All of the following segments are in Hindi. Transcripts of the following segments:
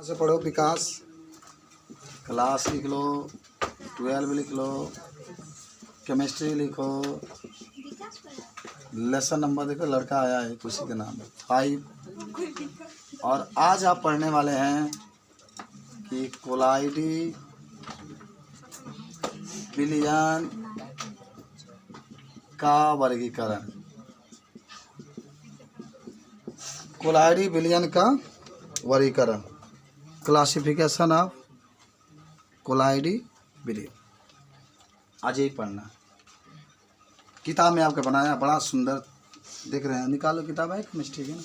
से पढ़ो विकास, क्लास लिख लो, 12 लिख लो, केमिस्ट्री लिखो, लेसन नंबर देखो लड़का आया है किसी के नाम 5। और आज आप पढ़ने वाले हैं कि कोलाइडी विलियन का वर्गीकरण। कोलाइडी विलियन का वर्गीकरण, क्लासिफिकेशन ऑफ कोलाइडी विलियन, आज यही पढ़ना। किताब में आपका बनाया बड़ा सुंदर देख रहे हैं, निकालो किताब है केमिस्ट्री की ना,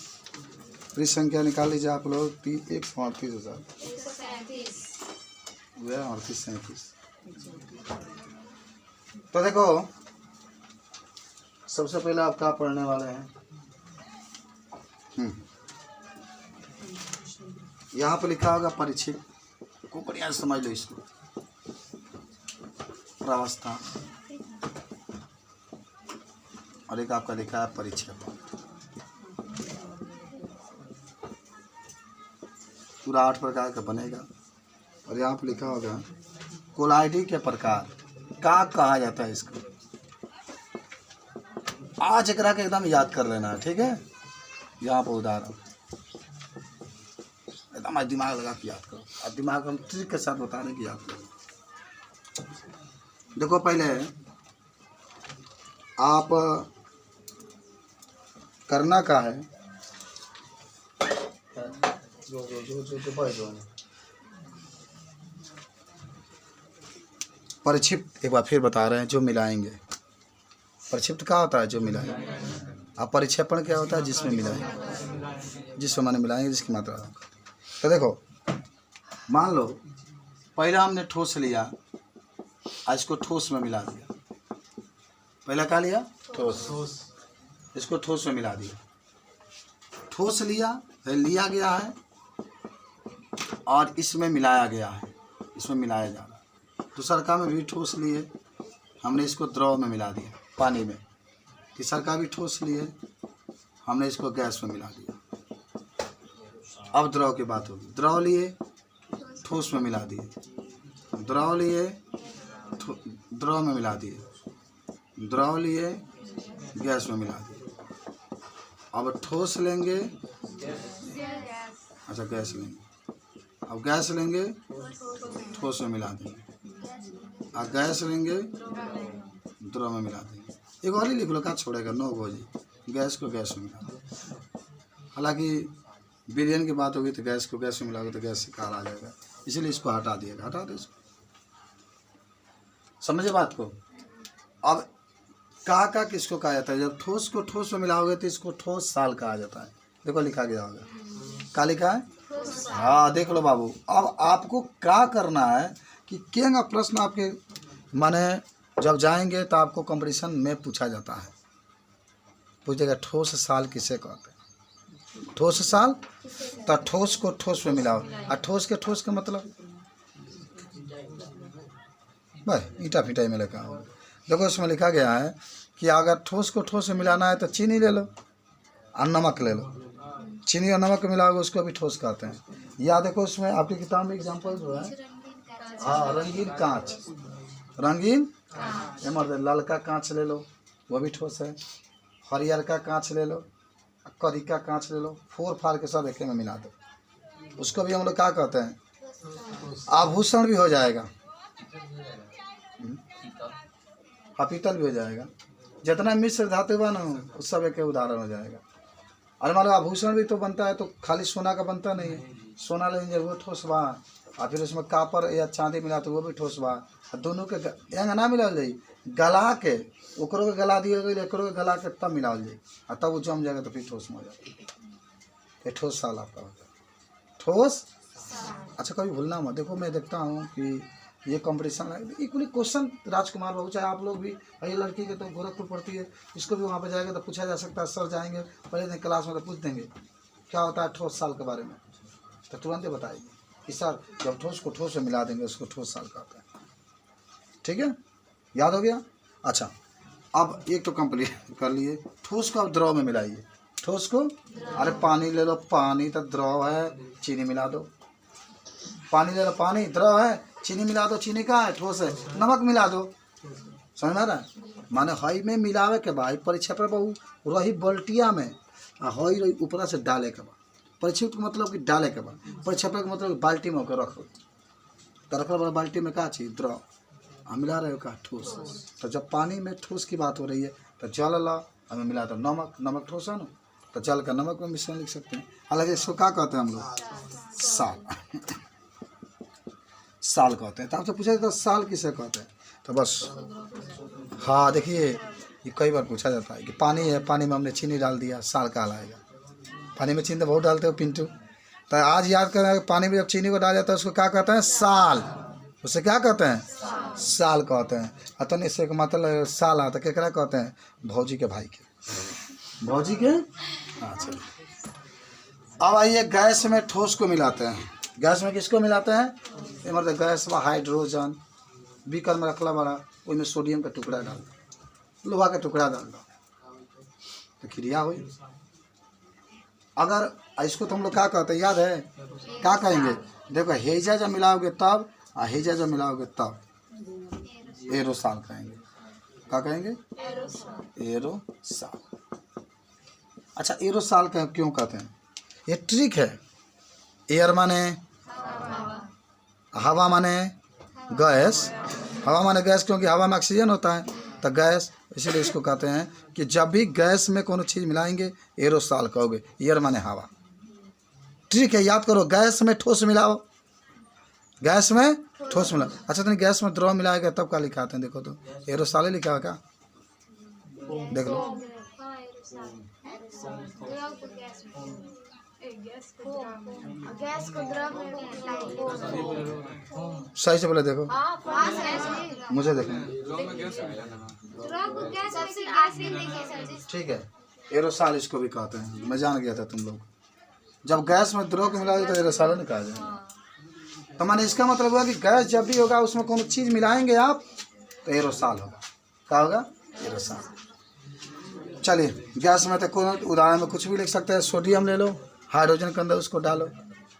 पृष्ठ संख्या निकाल लीजिए आप लोग 138,000 3837। तो देखो सबसे पहले आप क्या पढ़ने वाले हैं, यहाँ पर लिखा होगा परिचित को, बढ़िया समझ लो इसको। प्रावस्था और एक आपका लिखा है परिचय, पूरा 8 प्रकार का बनेगा। और यहाँ पर लिखा होगा कोलाइडी के प्रकार का कहा जाता है इसको। आज एकरा के एकदम याद कर लेना है, ठीक है। यहाँ पर उदाहरण एकदम आज दिमाग लगा के याद करो, और दिमाग हम ट्रिक के साथ बता रहे कि याद करो। देखो पहले आप करना का है, परिक्षिप्त एक बार फिर बता रहे हैं, जो मिलाएंगे। परिक्षिप्त क्या होता है, जो मिलाएंगे। अब परिक्षेपण क्या होता है, जिसमें मिलाएंगे, जिसमें माने मिलाएंगे, जिसकी मात्रा। तो देखो मान लो पहला हमने ठोस लिया, आज इसको ठोस में मिला दिया। पहला क्या लिया, ठोस, इसको ठोस में मिला दिया। ठोस लिया गया है और इसमें मिलाया गया है, इसमें मिलाया जा रहा है। दूसरा का में भी ठोस लिए, हमने इसको द्रव में मिला दिया, पानी में। तीसरा का भी ठोस लिए, हमने इसको गैस में मिला दिया। अब द्रव की बात होगी। द्रव लिए ठोस में मिला दिए, द्रव लिए द्रव में मिला दिए, द्रव लिए गैस में मिला दिए। अब ठोस लेंगे, अच्छा गैस लेंगे, अब गैस लेंगे ठोस में मिला देंगे, और गैस लेंगे द्रव में मिला देंगे। एक और ही लिख लो, क्या छोड़ेगा, 9 गोजी। गैस को गैस में मिला देंगे। हालांकि विलियन की बात होगी तो गैस को गैस में मिलाओगे तो गैस से कार आ जाएगा, इसीलिए इसको हटा दिएगा, हटा दो इसको। समझे बात को। अब का किसको कहा जाता है, जब ठोस को ठोस में मिलाओगे तो इसको ठोस साल कहा जाता है। देखो लिखा गया होगा, क्या लिखा है, हाँ देख लो बाबू। अब आपको क्या करना है कि क्या प्रश्न आपके माने जब जाएंगे तो आपको कंपटीशन में पूछा जाता है, पूछेगा ठोस साल किसे कहते हैं, ठोस साल। तो ठोस को ठोस में मिलाओ, और ठोस के ठोस का मतलब भाई ईटा फिटाई में लिखा हो। देखो उसमें लिखा गया है कि अगर ठोस को ठोस में मिलाना है तो चीनी ले लो और नमक ले लो। चीनी और नमक मिलाओगे उसको भी ठोस कहते हैं। या देखो उसमें आपकी किताब में एग्जांपल जो है, हाँ रंगीन कांच, रंगीन लाल का कांच ले लो, वो भी ठोस है। हरियर का कांच ले लो, करी का कांच ले लो, फोर फार के सब एक में मिला दो, उसको भी हम लोग क्या कहते हैं, आभूषण भी हो जाएगा, पीतल भी हो जाएगा। जितना मिश्र धातु बा ना उस सब एक उदाहरण हो जाएगा। अरे मान लो आभूषण भी तो बनता है, तो खाली सोना का बनता नहीं है। सोना लेंगे वो ठोस बा, और फिर उसमें कापर या चांदी मिला तो वो भी ठोस बा। दोनों के एंग ना मिला जाए, गला के ओकरो के गला दिए गई, एकरो के गला के तब मिला जाए, और तब वो जम जाएगा तो फिर ठोस में हो जाएगा। ये ठोस साल आपका होता है, ठोस। अच्छा कभी भूलना मत। देखो मैं देखता हूँ कि ये कंपटीशन है, इक्वली क्वेश्चन राजकुमार बाबू, चाहे आप लोग भी, ये लड़की के तो गोरखपुर पढ़ती है, इसको भी वहाँ पर जाएगा तो पूछा जा सकता है। सर जाएंगे पहले दिन क्लास में तो पूछ देंगे क्या होता है ठोस साल के बारे में, तो तुरंत ही बताएगी कि सर जब ठोस को ठोस में मिला देंगे उसको ठोस साल कहते हैं। ठीक है, याद हो गया। अच्छा अब एक तो कंप्लीट कर लिए। ठोस को अब द्रव में मिलाइए। ठोस को, अरे पानी ले लो, पानी तो द्रव है, चीनी मिला दो, पानी ले लो, पानी द्रव है, चीनी मिला दो, चीनी का है ठोस है, नमक मिला दो, समझ में आ रहा है। माने हई में मिलावे के बाद परीक्षा पर बहु रही बल्टिया में आ हई रही ऊपर से डाले के बाद, परीक्षित का मतलब कि डाले के बाद, परीक्षा पर का मतलब बाल्टी में होकर रखो, तो रखने वाला बाल्टी में का चीज द्रव मिला रहे हो का ठोस। तो जब पानी में ठोस की बात हो रही है तो जल ला हमें मिला दो नमक, नमक ठोस है ना, तो जल का नमक में मिश्रण लिख सकते हैं। हालांकि इसको क्या कहते हैं हम लोग, साल साल कहते हैं। तो आपसे पूछा जाता है साल किसे कहते हैं, तो बस हाँ देखिए ये कई बार पूछा जाता है कि पानी है, पानी में हमने चीनी डाल दिया, साल कहलाएगा। पानी में चीनी तो बहुत डालते हो पिंटू, तो आज याद करें पानी में जब चीनी को डाल जाता है उसको क्या कहते हैं, साल। उसे क्या कहते हैं, साल कहते हैं। अतन इससे मतलब साल आता केकरा कहते हैं, भौजी के भाई के, भौजी के। हाँ चलिए अब आइए गैस में ठोस को मिलाते हैं। गैस में किसको मिलाते हैं, ये मतलब गैस में हाइड्रोजन बीकर में रखला बड़ा, उसमें सोडियम का टुकड़ा डाल दो, लोहा का टुकड़ा डाल दो, तो क्रिया हुई। अगर इसको तो हम लोग क्या कहते हैं याद है, क्या कहेंगे, देखो हेजा जब मिलाओगे तब, हेजा जब मिलाओगे तब एरोसाल कहेंगे। क्या कहेंगे, एरोसाल। अच्छा एरोसाल का क्यों कहते हैं, ये ट्रिक है। एयर माने हवा माने गैस, हवा माने गैस क्योंकि हवा में ऑक्सीजन होता है, तो गैस, इसीलिए इसको कहते हैं कि जब भी गैस में कोनो चीज़ मिलाएंगे एरोसाल कहोगे। एयर माने हवा, ट्रिक है याद करो। गैस में ठोस मिलाओ, गैस में ठोस मिलाओ। अच्छा तो गैस में द्रव मिलाएगा तब क्या लिखाते हैं, देखो तो एरोसाल ही लिखा है क्या, देख लो गैस को द्रव में सही से बोले, देखो मुझे देखो ठीक है। एरोसाल इसको भी कहते हैं, मैं जान गया था तुम लोग। जब गैस में द्रव को मिलाओगे तो एरोसाल नहीं कहा जाएगा। तो माने इसका मतलब हुआ कि गैस जब भी होगा उसमें कोनो चीज़ मिलाएंगे आप तो एरोसाल होगा। क्या होगा, एरोसाल। चलिए गैस में तो कोई उदाहरण में कुछ भी लिख सकते हैं। सोडियम ले लो, हाइड्रोजन के अंदर उसको डालो,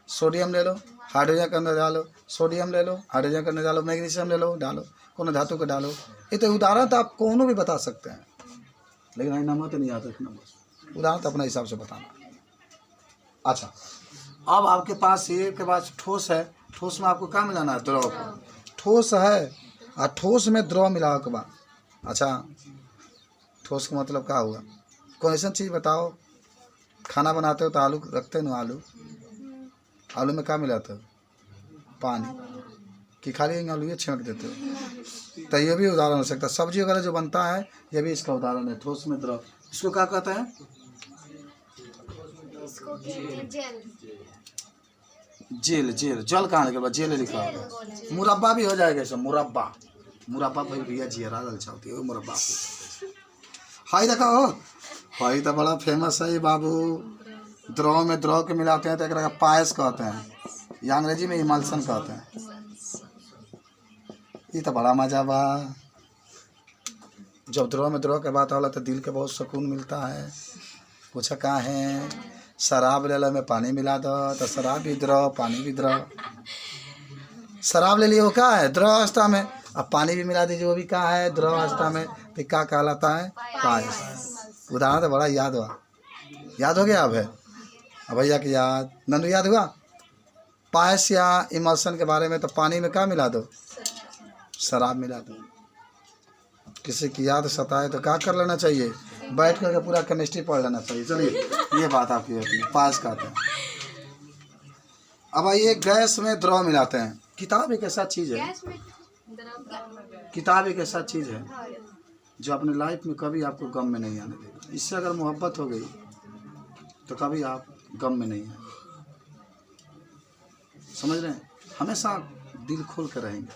सोडियम ले लो, हाइड्रोजन के अंदर डालो, सोडियम ले लो, हाइड्रोजन के अंदर डालो, मैग्नीशियम ले लो, डालो, कोनो धातु को डालो। ये तो उदाहरण तो आप कोनो भी बता सकते हैं, लेकिन आई नंबर तो नहीं याद रखना, बस उदाहरण तो अपने हिसाब से बताना। अच्छा अब आपके पास ये के पास ठोस है, ठोस में आपको क्या मिलाना है, द्रव को। ठोस है और ठोस में द्रव मिलाओ के बाद, अच्छा ठोस का मतलब क्या हुआ, कौन ऐसा चीज़ बताओ, खाना बनाते हो तो आलू रखते हो ना, आलू में क्या मिलाते हो, पानी, कि खाली आलू ये छिड़क देते हो। तो ये भी उदाहरण हो सकता है। सब्जी वगैरह जो बनता है ये भी इसका उदाहरण है, ठोस में द्रव। इसको क्या कहते हैं, जेल। जेल जल कहाँ लिखा, जेल लिखा होगा। मुरब्बा भी हो जाएगा सब, मुरब्बा, मुरब्बा भाई भैया जीरा दलचा होती है वो मुरब्बा। हाई देखा हो, हाई तो बड़ा फेमस है ये बाबू। द्रव में द्रव के मिलाते हैं तो एक पायस कहते हैं, या अंग्रेजी में इमल्सन कहते हैं। ये तो बड़ा मजा बा, जब द्रव में द्रव के बात होला तो दिल के बहुत सुकून मिलता है। पूछा कहाँ है, शराब ले लो में पानी मिला दो तो शराब भी द्रव, पानी भी द्रव। शराब ले लिए वो क्या है, द्रव अवस्था में, अब पानी भी मिला दीजिए वो भी क्या है, द्रव अवस्था में, तो क्या कहलाता है, पायस। उदाहरण तो बड़ा याद हुआ, याद हो गया अब है, अब भैया की याद, नंदू याद हुआ। पायस या इमल्सन के बारे में तो पानी में क्या मिला दो, शराब मिला दो। किसी की याद सताए तो क्या कर लेना चाहिए, बैठ करके पूरा केमिस्ट्री पढ़ लेना चाहिए। चलिए ये बात आपकी होती है, पायस कहते हैं। अब आइए गैस में द्रव मिलाते हैं। किताब एक ऐसा चीज़ है, किताब एक ऐसा चीज़ है जो अपने लाइफ में कभी आपको गम में नहीं आने देगा। इससे अगर मोहब्बत हो गई तो कभी आप गम में नहीं आए, समझ रहे हैं। हमेशा दिल खोल कर रहेंगे,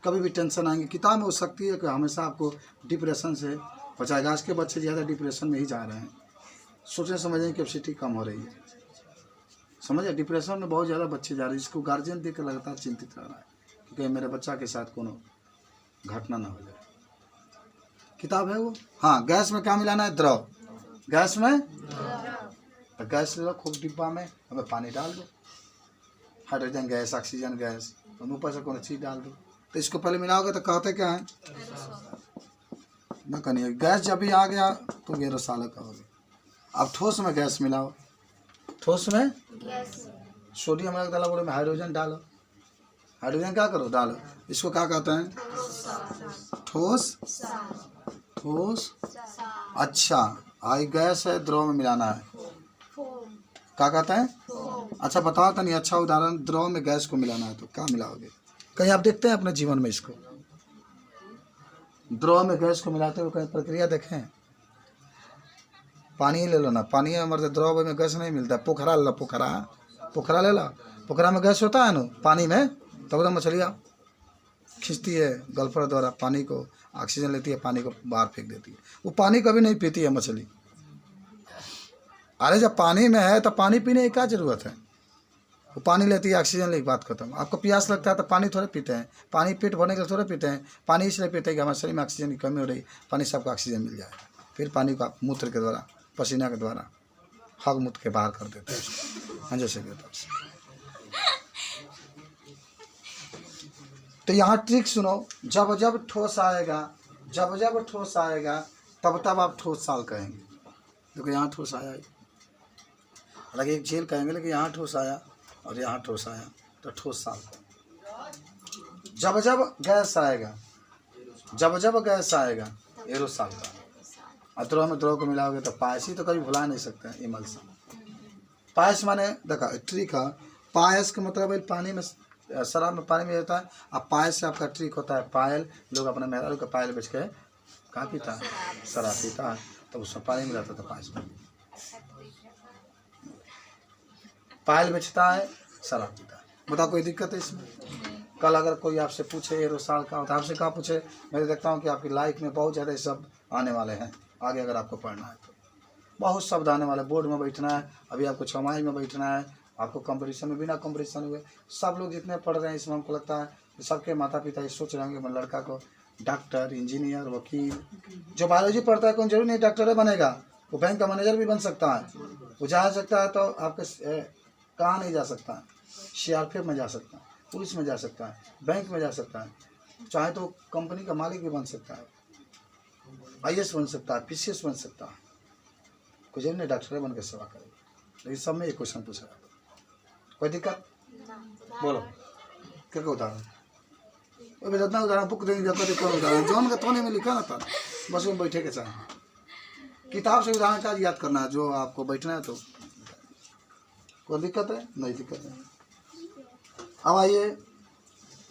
कभी भी टेंशन आएंगे। किताब में हो सकती है कि हमेशा आपको डिप्रेशन से बचाएगा। आज के बच्चे ज़्यादा डिप्रेशन में ही जा रहे हैं, सोचने समझने की कैपेसिटी कम हो रही है, समझे। डिप्रेशन में बहुत ज़्यादा बच्चे जा रहे हैं, जिसको गार्जियन देख कर लगातार चिंतित रह रहा है कि मेरे बच्चा के साथ कोनो घटना ना हो जाए। किताब है वो। हाँ गैस में क्या मिलाना है, द्रव। गैस में तो गैस ले लो खूब डिब्बा में, हमें पानी डाल दो, हाइड्रोजन गैस, ऑक्सीजन गैस, तो ऊपर से कोई चीज़ डाल दो। तो इसको पहले मिलाओगे तो कहते क्या है ना, कहीं गैस जब भी आ गया तो एरोसॉल कहोगे। अब ठोस में गैस मिलाओ, ठोस में गैस सोडियम रख डाला, बोले में हाइड्रोजन डालो, हाइड्रोजन क्या करो डालो, इसको क्या कहते हैं? ठोस। ठोस। अच्छा, आई गैस है, द्रव में मिलाना है, फोम क्या कहते हैं? फोम अच्छा बताओ तनी, अच्छा उदाहरण, द्रव में गैस को मिलाना है तो क्या मिलाओगे? कहीं आप देखते हैं अपने जीवन में इसको, द्रव में गैस को मिलाते हुए कहीं प्रक्रिया देखें? पानी ही ले लो ना, पानी हमारे द्रव में गैस नहीं मिलता। पोखरा ले लो, पोखरा, पोखरा ले लो, पोखरा में गैस होता है ना पानी में, तब तो मछलियाँ खींचती है गल्फर द्वारा पानी को, ऑक्सीजन लेती है, पानी को बाहर फेंक देती है। वो पानी कभी नहीं पीती है मछली। अरे जब पानी में है तो पानी पीने की क्या जरूरत है? वो पानी लेती है, ऑक्सीजन लेके बात खत्म। आपको प्यास लगता है तो पानी थोड़े पीते हैं, पानी पेट भरने के लिए थोड़े पीते हैं, पानी इसलिए पीते हैं कि हमारे शरीर में ऑक्सीजन की कमी हो रही, पानी सबको ऑक्सीजन मिल जाए। फिर पानी को आप मूत्र के द्वारा, पसीना के द्वारा, हग मूत्र के बाहर कर देते हैं उसको, हाँ जैसे कहते हैं। तो यहाँ ट्रिक सुनो, जब जब ठोस आएगा, जब जब ठोस आएगा तब तब आप ठोस साल कहेंगे। देखो यहाँ ठोस आया, हालांकि एक झील कहेंगे, लेकिन यहाँ ठोस आया और यहाँ ठोस आया तो ठोस साल। जब जब गैस आएगा, जब जब गैस आएगा एरोसॉल का। और द्रव में द्रव को मिलाओगे तो पायस ही तो कभी भुला नहीं सकते हैं, इमल्सन। पायस माने देखा ट्रिक है, पायस का मतलब है पानी में, शराब में पानी में होता है। अब पायस से आपका ट्रिक होता है पायल, लोग अपने मेहरारू का पायल बेच के कहाँ पीता है, शराब पीता है, तो उसमें पानी मिलाता था पायस में। पायल बेचता है, शराब पीता है, बताओ कोई दिक्कत है इसमें? कल अगर कोई आपसे पूछे एरोसॉल का, तो आपसे कहाँ पूछे? मैं देखता हूँ कि आपकी लाइफ में बहुत ज़्यादा सब आने वाले हैं आगे, अगर आपको पढ़ना है तो बहुत शब्द आने वाले। बोर्ड में बैठना है, अभी आपको छमाही में बैठना है, आपको कंपटीशन में, बिना कंपटीशन हुए सब लोग जितने पढ़ रहे हैं इसमें, हमको लगता है कि सबके माता पिता ये सोच रहे होंगे मैं लड़का को डॉक्टर, इंजीनियर, वकील। जो बायोलॉजी पढ़ता है कौन जरूरी नहीं डॉक्टर ही बनेगा, वो बैंक का मैनेजर भी बन सकता है, वो जा सकता है, तो आपके कहाँ नहीं जा सकता है, CRPF में जा सकता है, पुलिस में जा सकता है, बैंक में जा सकता है, चाहे तो कंपनी का मालिक भी बन सकता है, IAS बन सकता है, PCS बन सकता है, कुछ नहीं डॉक्टर बन के सेवा करेगा। लेकिन सब में एक क्वेश्चन पूछा जाता है, कोई दिक्कत? बोलो क्या उदाहरण? वो जितना उदाहरण बुक देंगे जाता है, कौन उदाहरण जौन का तो नहीं में लिखा ना था, बस वो बैठे के चाहे किताब से उदाहरण का याद करना है, जो आपको बैठना है तो। कोई दिक्कत है? नहीं दिक्कत है। अब आइए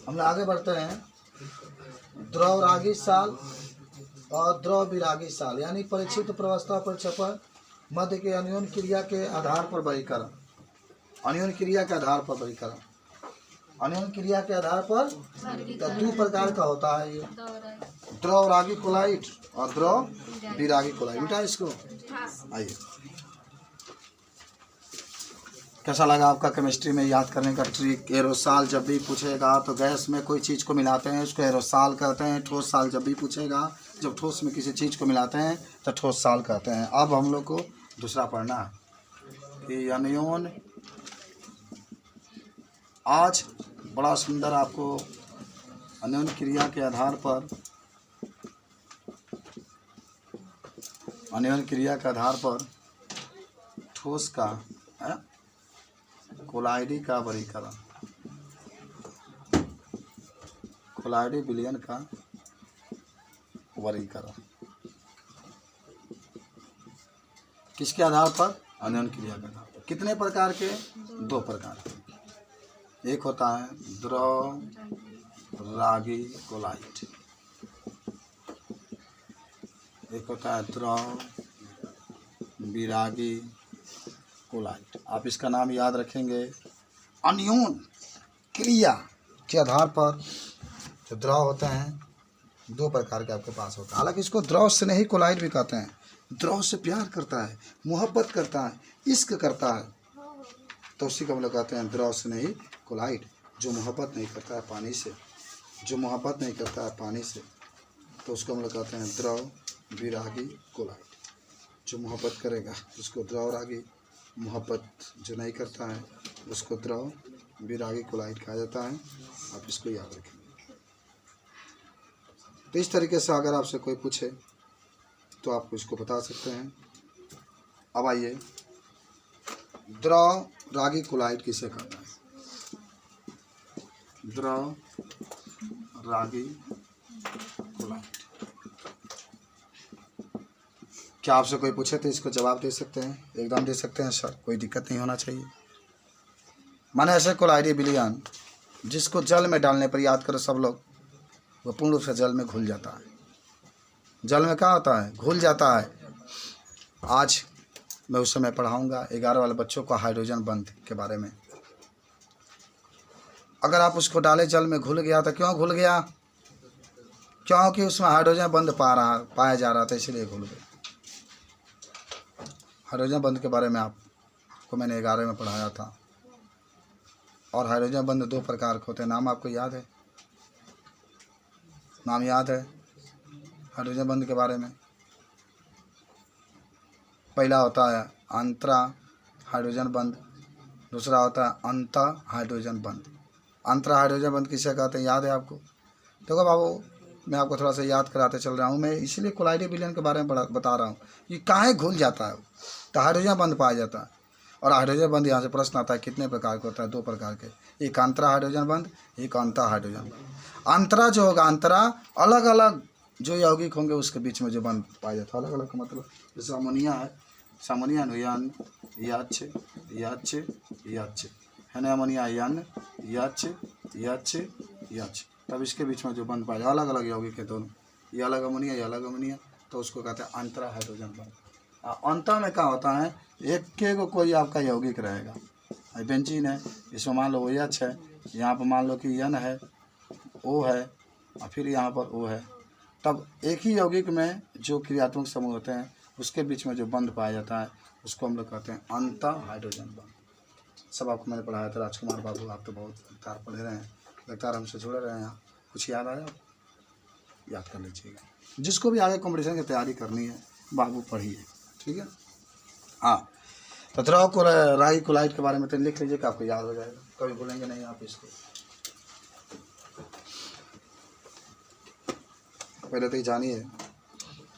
हम लोग आगे बढ़ते हैं। द्रव रागी साल और द्रव विरागी साल, यानी परीक्षित प्रवस्था प्रक्षेपण मध्य के अन्योन क्रिया के आधार पर वर्गीकरण। अन्योन क्रिया के आधार पर वर्गीकरण, अन्योन क्रिया के आधार पर दो प्रकार का होता है ये, द्रव रागी कोलाइट और द्रव विरागी कोलाइट। मिटा इसको। आइए, कैसा लगा आपका केमिस्ट्री में याद करने का ट्रिक? एरोसॉल जब भी पूछेगा तो गैस में कोई चीज़ को मिलाते हैं उसको एरोसॉल कहते हैं। ठोस साल जब भी पूछेगा, जब ठोस में किसी चीज़ को मिलाते हैं तो ठोस साल कहते हैं। अब हम लोग को दूसरा पढ़ना है कि अनियोन। आज बड़ा सुंदर आपको अनियोन क्रिया के आधार पर, अनियोन क्रिया के आधार पर ठोस का कोलाइडी का वर्गीकरण, कोलाइडी विलयन का वर्गीकरण किसके आधार पर? अनियोन क्रिया के आधार पर। कितने प्रकार के? दो प्रकार के। एक होता है द्रव रागी कोलाइट, एक होता है द्रव विरागी कोलाइट। आप इसका नाम याद रखेंगे। अनियोन क्रिया के आधार पर जो द्रव होते हैं दो प्रकार के आपके पास होता है। हालांकि इसको द्रव से नहीं कोलाइट भी कहते हैं। द्रव से प्यार करता है, मोहब्बत करता है, इश्क करता है, तो उसी को हम लोग कहते हैं द्रव से नहीं कोलाइट। जो मोहब्बत नहीं करता है पानी से, जो मोहब्बत नहीं करता है पानी से, तो उसको हम लोग कहते हैं द्रव विरागी कोलाइट। जो मोहब्बत करेगा उसको द्रव रागी, मोहब्बत जो नहीं करता है उसको द्रव विरागी कोलाइट कहा जाता है। आप इसको याद रखें। तो इस तरीके से अगर आपसे कोई पूछे तो आप इसको बता सकते हैं। अब आइए, द्रव रागी कोलाइट किसे कहते हैं? द्रव रागी कोलाइट। क्या आपसे कोई पूछे तो इसको जवाब दे सकते हैं? एकदम दे सकते हैं सर, कोई दिक्कत नहीं होना चाहिए। माने ऐसे कोलाइडी विलयन जिसको जल में डालने पर, याद करो सब लोग, वो पूर्ण रूप से जल में घुल जाता है। जल में क्या होता है? घुल जाता है। आज मैं उस समय पढ़ाऊँगा 11 वाले बच्चों को हाइड्रोजन बंध के बारे में। अगर आप उसको डाले जल में, घुल गया, तो क्यों घुल गया? क्योंकि उसमें हाइड्रोजन बंध पाया जा रहा था, इसलिए घुल गया। हाइड्रोजन बंध के बारे में आपको मैंने 11 में पढ़ाया था। और हाइड्रोजन बंध 2 प्रकार के होते हैं। नाम आपको याद है? नाम याद है हाइड्रोजन बंध के बारे में? पहला होता है अंतरा हाइड्रोजन बंध, दूसरा होता है अंत हाइड्रोजन बंध। अंतरा हाइड्रोजन बंध किसे कहते हैं, याद है आपको? देखो बाबू, मैं आपको थोड़ा सा याद कराते चल रहा हूँ। मैं इसलिए कोलाइडी विलयन के बारे में बता रहा हूँ कि काहे घुल जाता है, तो हाइड्रोजन बंध पाया जाता है। और हाइड्रोजन बंध यहाँ से प्रश्न आता है कितने प्रकार का होता है? 2 प्रकार के, एक अंतरा हाइड्रोजन बंध, एक अंत हाइड्रोजन बंध। अंतरा जो होगा, अंतरा अलग अलग जो यौगिक होंगे उसके बीच में जो बंध पाया जाता है। अलग अलग का मतलब जैसे अमोनिया है, सामोनिया यान याच है ना, अमोनिया यान याच, तब इसके बीच में जो बंध पाया जाए, अलग अलग यौगिक है दोनों, ये अलग अमोनिया, ये अलग अमोनिया, तो उसको कहते हैं अंतरा हाइड्रोजन बंध। अंतर में क्या होता है? एक के को कोई आपका यौगिक रहेगा। बेंजीन है, इसमें मान लो OH है, यहाँ पर मान लो कि N है, O है, और फिर यहाँ पर O है। तब एक ही यौगिक में जो क्रियात्मक समूह होते हैं उसके बीच में जो बंध पाया जाता है उसको हम लोग कहते हैं अंत हाइड्रोजन बंध। सब आपको मैंने पढ़ाया था। राजकुमार बाबू, आप तो बहुत तार पढ़े रहे हैं, लगता हमसे जुड़े रहे हैं। कुछ याद आया? याद कर लीजिएगा। जिसको भी आगे कॉम्पिटिशन की तैयारी करनी है बाबू, पढ़िए, ठीक है। हाँ, तो द्रव को रागी कोलाइट के बारे में तो लिख लीजिए कि आपको याद हो जाएगा, कभी भूलेंगे नहीं आप इसको। पहले तो ये जानिए,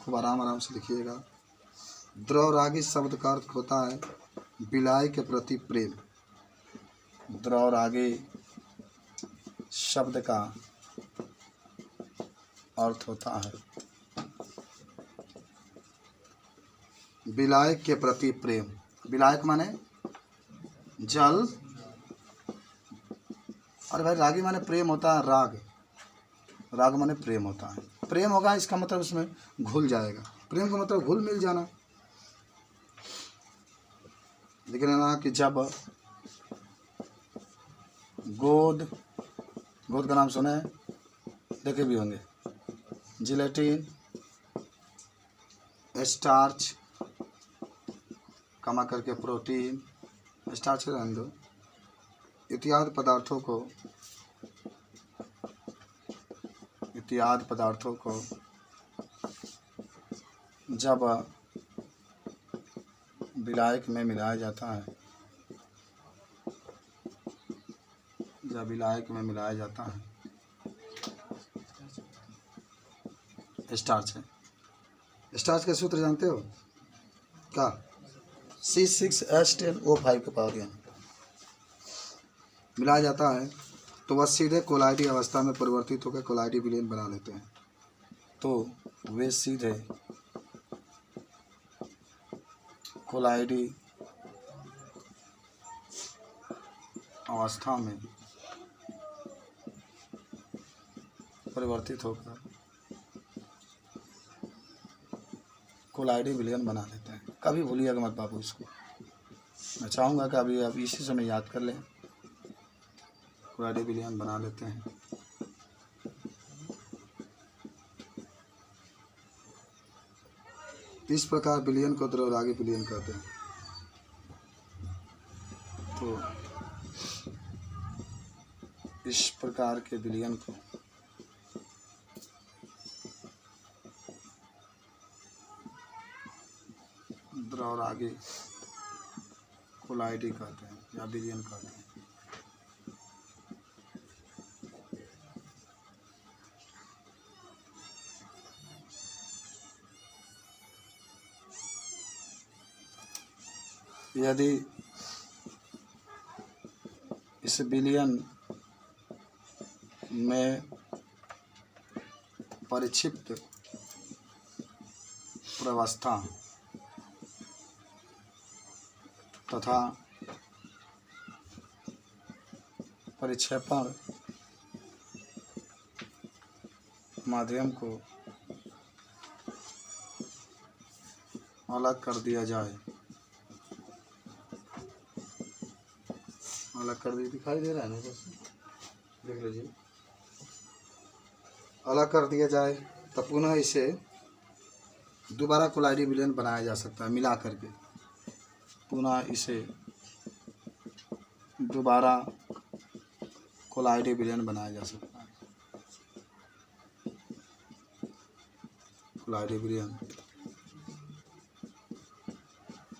खूब आराम से लिखिएगा। द्रव रागी शब्द का अर्थ होता है विलाय के प्रति प्रेम। द्रव रागी शब्द का अर्थ होता है विलायक के प्रति प्रेम। विलायक माने जल, और भाई रागी माने प्रेम होता है। राग माने प्रेम होता है। प्रेम होगा इसका मतलब उसमें घुल जाएगा। प्रेम का मतलब घुल मिल जाना। लेकिन ना कि जब गोद का नाम सुने, देखे भी होंगे, जिलेटिन, स्टार्च, कमा करके प्रोटीन, स्टार्च रहने दो, इत्यादि पदार्थों को जब विलायक में मिलाया जाता है, स्टार्च है। स्टार्च का सूत्र जानते हो क्या? C6H10O5 के पावर यानी मिलाया जाता है तो वह सीधे कोलाइडी अवस्था में परिवर्तित होकर कोलाइडी विलयन बना लेते हैं। तो वे सीधे कोलाइडी अवस्था में परिवर्तित होकर कोलाइडी विलयन बना लेते हैं। कभी भूलिएगा मत बाबू इसको। मैं चाहूँगा कि अभी इसी समय याद कर लें। कोलाइडी विलयन बना लेते हैं। इस प्रकार विलयन को द्रव रागी विलयन कहते हैं। तो इस प्रकार के विलयन को द्रव रागी कोलाइडी कहते हैं या विलयन कहते हैं। यदि इस विलयन में परिक्षिप्त प्रवस्था तथा परिक्षेपण माध्यम को अलग कर दिया जाए, अलग कर दिया, दिखाई दे रहा है ना, बस देख लीजिए, अलग कर दिया जाए तो पुनः इसे दोबारा कोलाइडी विलयन बनाया जा सकता है। मिला करके पुनः इसे दोबारा कोलाइडी विलयन बनाया जा सकता है। कोलाइडी विलयन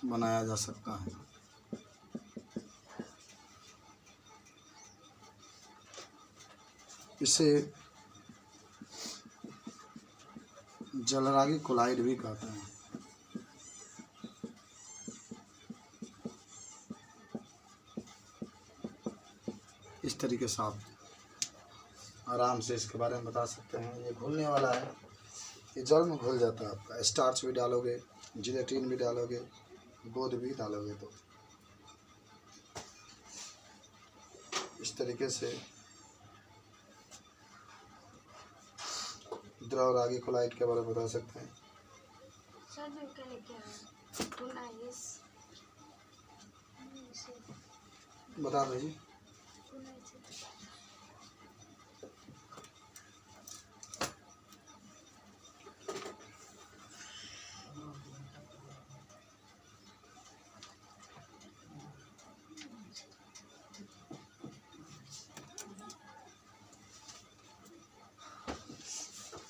बनाया जा सकता है। इसे जलरागी कोलाइड भी कहते हैं। इस तरीके से आप आराम से इसके बारे में बता सकते हैं। ये घुलने वाला है, ये जल में घुल जाता है आपका। स्टार्च भी डालोगे, जिलेटिन भी डालोगे, दूध भी डालोगे तो इस तरीके से द्रव रागी कोलाइड के बारे में बता सकते हैं। सर जो क्या लेके आए पुनः बता दीजिए।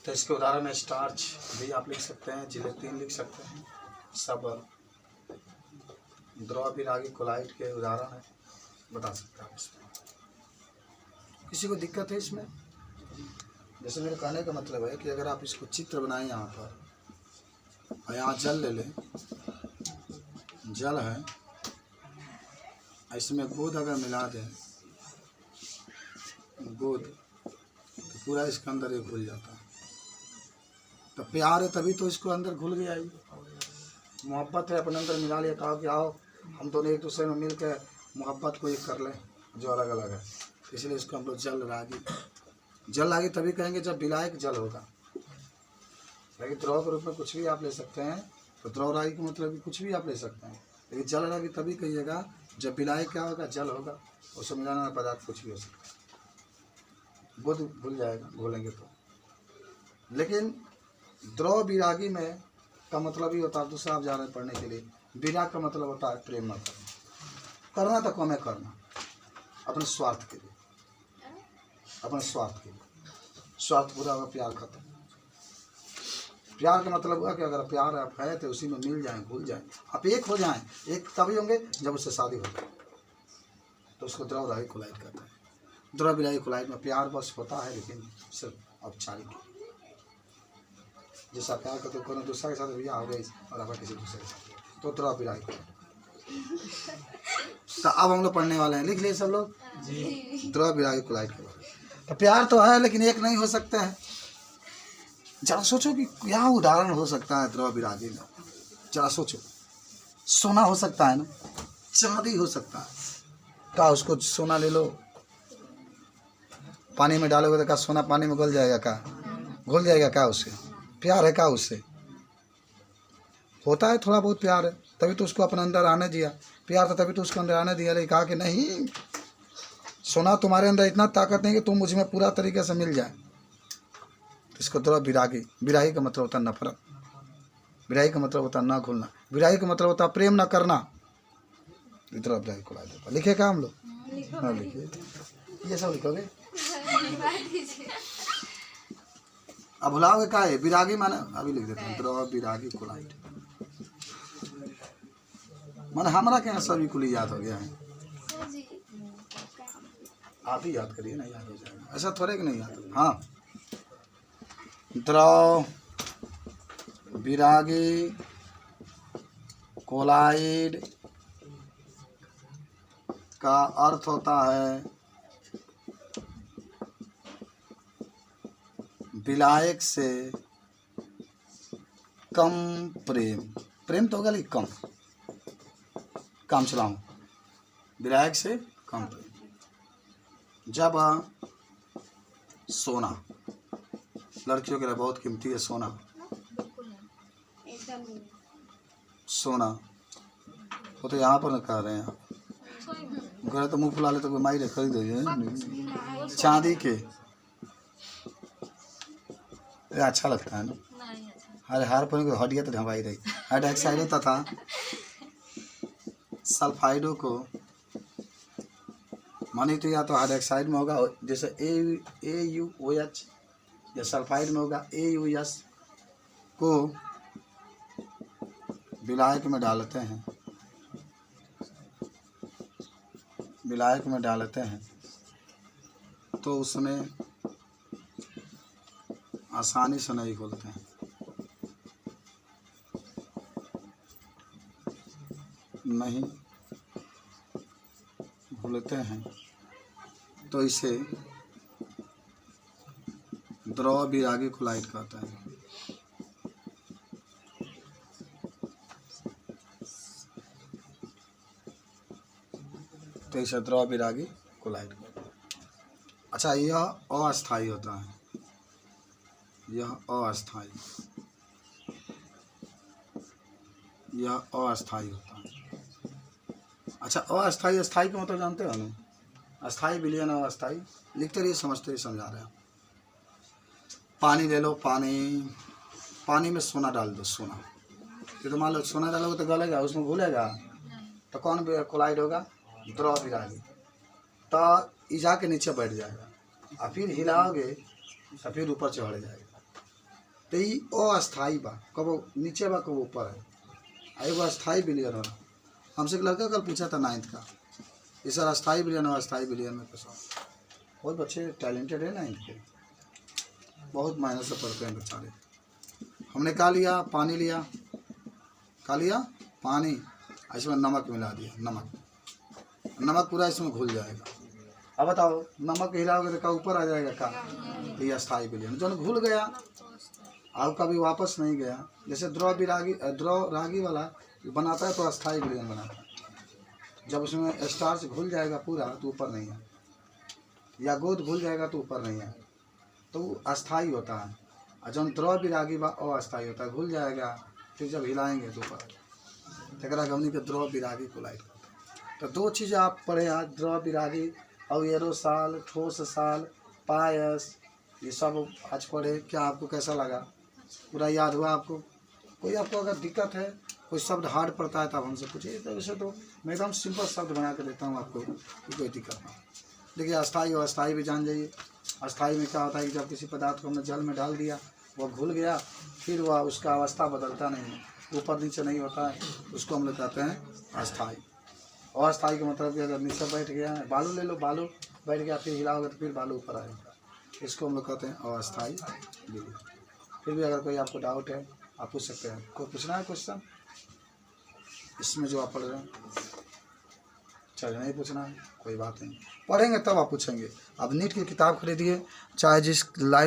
तो इसके उदाहरण में स्टार्च भी आप लिख सकते हैं, जिलेटिन लिख सकते हैं, सब द्रव विरागी कोलाइड के उदाहरण है, बता सकते हैं इसमें। किसी को दिक्कत है इसमें? जैसे मेरे कहने का मतलब है कि अगर आप इसको चित्र बनाएं यहाँ पर और यहाँ जल ले लें, जल है, इसमें दूध अगर मिला दें, दूध तो पूरा इसके अंदर ये घुल जाता है। तो प्यार है तभी तो इसको अंदर घुल गया ही, मोहब्बत है अपने अंदर मिला लिया, कहा कि आओ हम दोनों एक दूसरे में मिल के मोहब्बत को एक कर लें जो अलग अलग है। इसलिए इसको हम लोग जल रागी तभी कहेंगे जब विलायक जल होगा। लेकिन द्रव के रूप में कुछ भी आप ले सकते हैं, तो द्रव रागी का मतलब कि कुछ भी आप ले सकते हैं, लेकिन जल रागी तभी कहिएगा जब विलायक क्या होगा, जल होगा, उससे मिलाने वाला पदार्थ कुछ भी हो सकता है। बुध भूल जाएगा बोलेंगे तो। लेकिन द्रव विरागी में का मतलब ही होता है, दूसरा आप जा रहे हैं पढ़ने के लिए, विराग का मतलब होता है प्रेम न करना, करना तो कम है, करना अपने स्वार्थ के लिए, अपने स्वार्थ के लिए, स्वार्थ पूरा हुआ प्यार खत्म। प्यार का मतलब हुआ कि अगर प्यार आप है तो उसी में मिल जाएं, घुल जाएं, आप एक हो जाएं, एक तभी होंगे जब उससे शादी हो जाए, तो उसको द्रव रागी कोलाइड कहते हैं। द्रव विरागी कोलाइड में प्यार बस होता है, लेकिन सिर्फ औपचारिक। जैसा प्यार करते तो दूसरा के साथ भैया हो गई और आपका किसी दूसरे के साथ, तो द्रव विरागी। तो अब हम लोग पढ़ने वाले हैं, लिख लिए सब लोग द्रव विरागी कोलाइड के बारे में। तो प्यार तो है लेकिन एक नहीं हो सकता है। जरा सोचो कि क्या उदाहरण हो सकता है द्रव विरागी में, जरा सोचो। सोना हो सकता है ना, चांदी हो सकता है, क्या उसको सोना ले लो, पानी में डालोगे तो क्या सोना पानी में घुल जाएगा, क्या घुल जाएगा क्या? उससे प्यार है क्या? उससे होता है थोड़ा बहुत प्यार है, तभी तो उसको अपने अंदर आने दिया। प्यार था तभी तो उसको अंदर आने दिया, लेकिन कहा कि नहीं, सोना तुम्हारे अंदर इतना ताकत नहीं कि तुम मुझ में पूरा तरीके से मिल जाए। तो इसको द्रव विरागी, विरागी का मतलब होता है नफरत, विरागी का मतलब होता है ना घुलना, विरागी का मतलब होता है प्रेम ना करना। द्रव विरागी को ला देता। लिखे क्या हम लोग? हाँ लिखिए, ये सब लिखोगे। अब भुलाओगे क्या है? विरागी माने अभी लिख देता हूँ, द्रव विरागी कोलाइड। माने हमारा क्या सभी कुल याद हो गया है, आप ही याद करिए ना, याद हो जाएगा। ऐसा थोड़े कि नहीं याद। हाँ, द्रव विरागी कोलाइड का अर्थ होता है विलायक से कम प्रेम। प्रेम तो होगा लेकिन कम, काम चलाऊं, विलायक से कम प्रेम। जब सोना, लड़कियों के लिए बहुत कीमती है सोना, एकदम सोना वो तो यहाँ पर न कह रहे हैं आप, घर तो मुँह फुला ले तो कोई माई खरीद हो चांदी के, ये अच्छा लगता है ना। अरे हार पर को हड्डियाँ तो ढंवाई रही, हाइड्रोक्साइड होता था, सल्फाइडो को मानी तो या तो हाइड्रोक्साइड में होगा जैसे AuOH, या सल्फाइड में होगा AuS को विलायक में डालते हैं, विलायक में डालते हैं तो उसमें आसानी से नहीं घुलते हैं, नहीं घुलते हैं, तो इसे द्रव विरागी कोलाइड कहते हैं। तो इसे द्रव विरागी कोलाइड कहते हैं। अच्छा, यह अस्थायी होता है, यह अस्थायी, यह अस्थायी होता है। अच्छा, अस्थायी अस्थायी का मतलब जानते हो ना, अस्थायी विलयन और अस्थायी लिखते रहिए, समझते रहिए, समझा रहे हैं। पानी ले लो, पानी में सोना डाल दो, सोना, ये तो मान लो सोना डालोगे तो गलेगा, उसमें घुलेगा, तो कौन कोलाइड होगा, द्रव विरागी, तो इजा के नीचे बैठ जाएगा, और फिर हिलाओगे तो फिर ऊपर चढ़ जाएगा। तो ये अस्थायी बा, कबो नीचे बा कबो ऊपर है, एगो अस्थायी विलयन होला। हमसे एक लड़का कल पूछा था 9th का, ये सर अस्थायी विलयन और अस्थायी विलयन में कैसा, बहुत बच्चे टैलेंटेड है 9th के, बहुत मेहनत से पढ़ते हैं बेचारे। हमने क्या लिया, पानी लिया, क्या लिया, पानी, इसमें नमक मिला दिया, नमक पूरा इसमें घुल जाएगा। अब बताओ नमक हिलाओगे तो क्या ऊपर आ जाएगा का, तो ये अस्थायी विलयन जो घुल गया और कभी वापस नहीं गया। जैसे द्रव रागी वाला बनाता है तो अस्थायी विलयन बनाता है, जब उसमें स्टार्च घुल जाएगा पूरा तो ऊपर नहीं है, या गोद घुल जाएगा तो ऊपर नहीं है, तो वो अस्थायी होता है। और जब द्रव विरागी बा अस्थायी होता है, घुल जाएगा, फिर जब हिलाएंगे तो ऊपर, तकरा गमनी के द्रव विरागी कोलाइड करते हैं। तो दो चीज़ें आप पढ़े आज, द्रव विरागी और एरोसाल, ठोस साल, पायस, ये सब आज पढ़े। क्या आपको कैसा लगा, पूरा याद हुआ आपको? कोई आपको अगर दिक्कत है, कोई शब्द हार्ड पड़ता है तो आप हमसे पूछिए, तो वैसे तो मैं एकदम सिंपल शब्द बना के देता हूँ आपको, कोई दिक्कत नहीं। देखिए अस्थायी और अस्थायी भी जान जाइए। अस्थायी में क्या होता है कि जब किसी पदार्थ को हमने जल में डाल दिया, वो घुल गया, फिर वह उसका अवस्था बदलता नहीं है, ऊपर नीचे नहीं होता है, उसको हम लोग कहते हैं अस्थायी। अस्थायी का मतलब कि अगर नीचे बैठ गया है, बालू ले लो, बालू बैठ गया, फिर हिलाओगे तो फिर बालू ऊपर आएगा, इसको हम लोग कहते हैं अस्थायी विलयन। फिर भी अगर कोई आपको डाउट है आप पूछ सकते हैं। कोई पूछना है क्वेश्चन इसमें जो आप पढ़ रहे हैं? चलिए, नहीं पूछना है कोई बात नहीं, पढ़ेंगे तब आप पूछेंगे। अब नीट की किताब खरीदिए, चाहे जिस लाइन